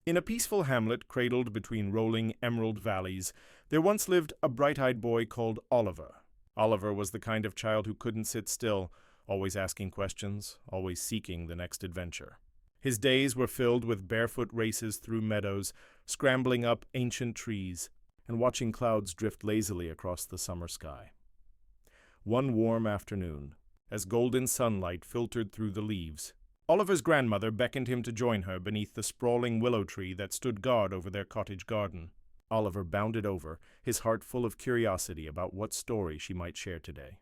In a peaceful hamlet cradled between rolling emerald valleys, there once lived a bright-eyed boy called Oliver. Oliver was the kind of child who couldn't sit still, always asking questions, always seeking the next adventure. His days were filled with barefoot races through meadows, scrambling up ancient trees, and watching clouds drift lazily across the summer sky. One warm afternoon, as golden sunlight filtered through the leaves, Oliver's grandmother beckoned him to join her beneath the sprawling willow tree that stood guard over their cottage garden. Oliver bounded over, his heart full of curiosity about what story she might share today.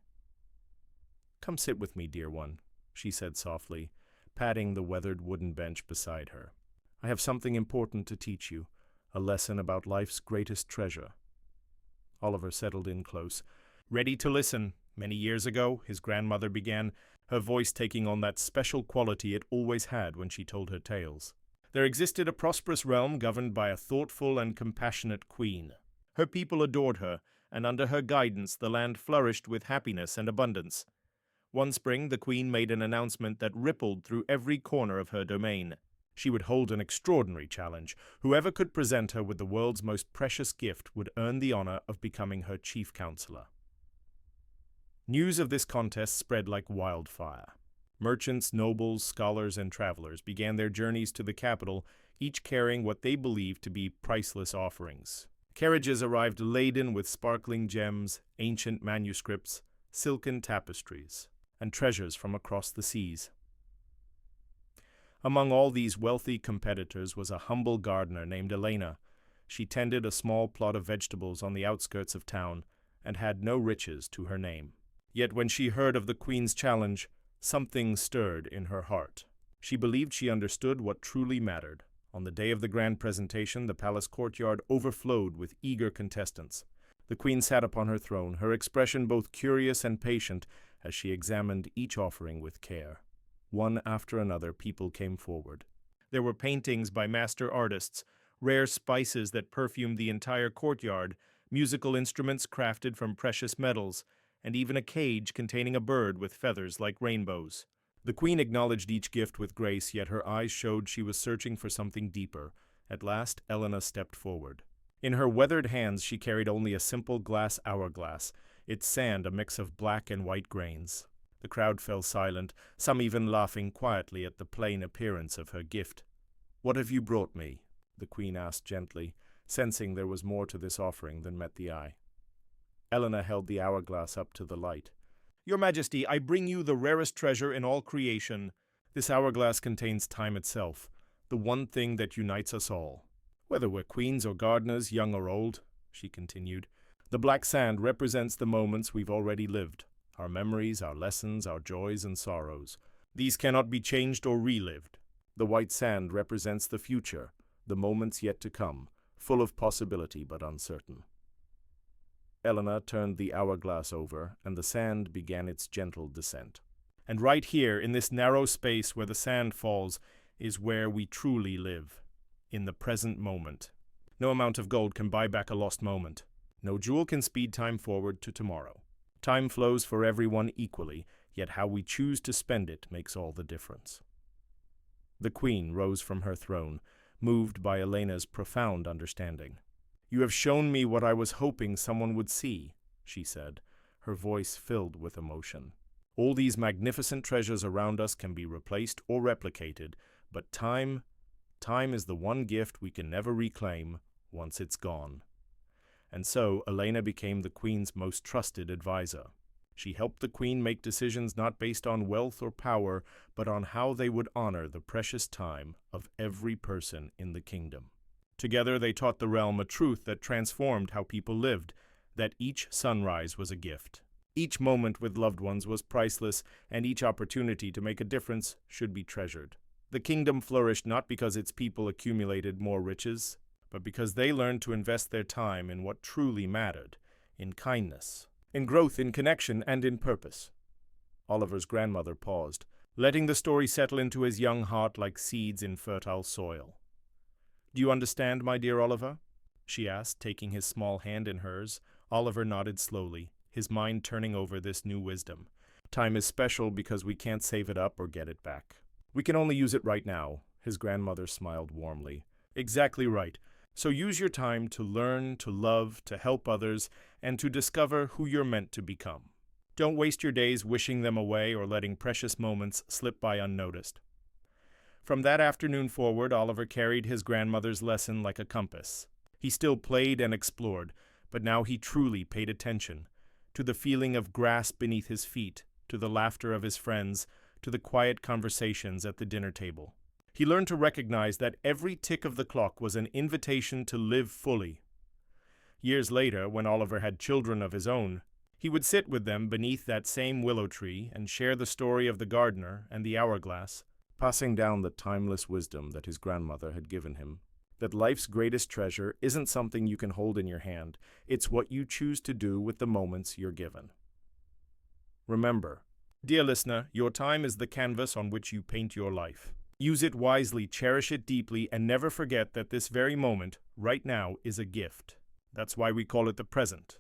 "Come sit with me, dear one," she said softly, patting the weathered wooden bench beside her. "I have something important to teach you, a lesson about life's greatest treasure." Oliver settled in close. "Ready to listen." Many years ago, his grandmother began, her voice taking on that special quality it always had when she told her tales. There existed a prosperous realm governed by a thoughtful and compassionate queen. Her people adored her, and under her guidance the land flourished with happiness and abundance. One spring, the queen made an announcement that rippled through every corner of her domain. She would hold an extraordinary challenge. Whoever could present her with the world's most precious gift would earn the honor of becoming her chief counselor. News of this contest spread like wildfire. Merchants, nobles, scholars, and travelers began their journeys to the capital, each carrying what they believed to be priceless offerings. Carriages arrived laden with sparkling gems, ancient manuscripts, silken tapestries, and treasures from across the seas. Among all these wealthy competitors was a humble gardener named Elena. She tended a small plot of vegetables on the outskirts of town and had no riches to her name. Yet when she heard of the queen's challenge, something stirred in her heart. She believed she understood what truly mattered. On the day of the grand presentation, the palace courtyard overflowed with eager contestants. The queen sat upon her throne, her expression both curious and patient as she examined each offering with care. One after another, people came forward. There were paintings by master artists, rare spices that perfumed the entire courtyard, musical instruments crafted from precious metals, and even a cage containing a bird with feathers like rainbows. The queen acknowledged each gift with grace, yet her eyes showed she was searching for something deeper. At last, Elena stepped forward. In her weathered hands she carried only a simple glass hourglass, its sand a mix of black and white grains. The crowd fell silent, some even laughing quietly at the plain appearance of her gift. "What have you brought me?" the queen asked gently, sensing there was more to this offering than met the eye. Elena held the hourglass up to the light. "Your Majesty, I bring you the rarest treasure in all creation. This hourglass contains time itself, the one thing that unites us all. Whether we're queens or gardeners, young or old," she continued, "the black sand represents the moments we've already lived, our memories, our lessons, our joys and sorrows. These cannot be changed or relived. The white sand represents the future, the moments yet to come, full of possibility but uncertain." Elena turned the hourglass over, and the sand began its gentle descent. "And right here, in this narrow space where the sand falls, is where we truly live, in the present moment. No amount of gold can buy back a lost moment. No jewel can speed time forward to tomorrow. Time flows for everyone equally, yet how we choose to spend it makes all the difference." The queen rose from her throne, moved by Elena's profound understanding. "You have shown me what I was hoping someone would see," she said, her voice filled with emotion. "All these magnificent treasures around us can be replaced or replicated, but time is the one gift we can never reclaim once it's gone." And so Elena became the queen's most trusted advisor. She helped the queen make decisions not based on wealth or power, but on how they would honor the precious time of every person in the kingdom. Together they taught the realm a truth that transformed how people lived, that each sunrise was a gift. Each moment with loved ones was priceless, and each opportunity to make a difference should be treasured. The kingdom flourished not because its people accumulated more riches, but because they learned to invest their time in what truly mattered, in kindness, in growth, in connection, and in purpose. Oliver's grandmother paused, letting the story settle into his young heart like seeds in fertile soil. "Do you understand, my dear Oliver?" she asked, taking his small hand in hers. Oliver nodded slowly, his mind turning over this new wisdom. "Time is special because we can't save it up or get it back. We can only use it right now," his grandmother smiled warmly. Exactly right. So use your time to learn, to love, to help others, and to discover who you're meant to become. Don't waste your days wishing them away or letting precious moments slip by unnoticed. From that afternoon forward, Oliver carried his grandmother's lesson like a compass. He still played and explored, but now he truly paid attention to the feeling of grass beneath his feet, to the laughter of his friends, to the quiet conversations at the dinner table. He learned to recognize that every tick of the clock was an invitation to live fully. Years later, when Oliver had children of his own, he would sit with them beneath that same willow tree and share the story of the gardener and the hourglass, passing down the timeless wisdom that his grandmother had given him. That life's greatest treasure isn't something you can hold in your hand, it's what you choose to do with the moments you're given. Remember, dear listener, your time is the canvas on which you paint your life. Use it wisely, cherish it deeply, and never forget that this very moment, right now, is a gift. That's why we call it the present.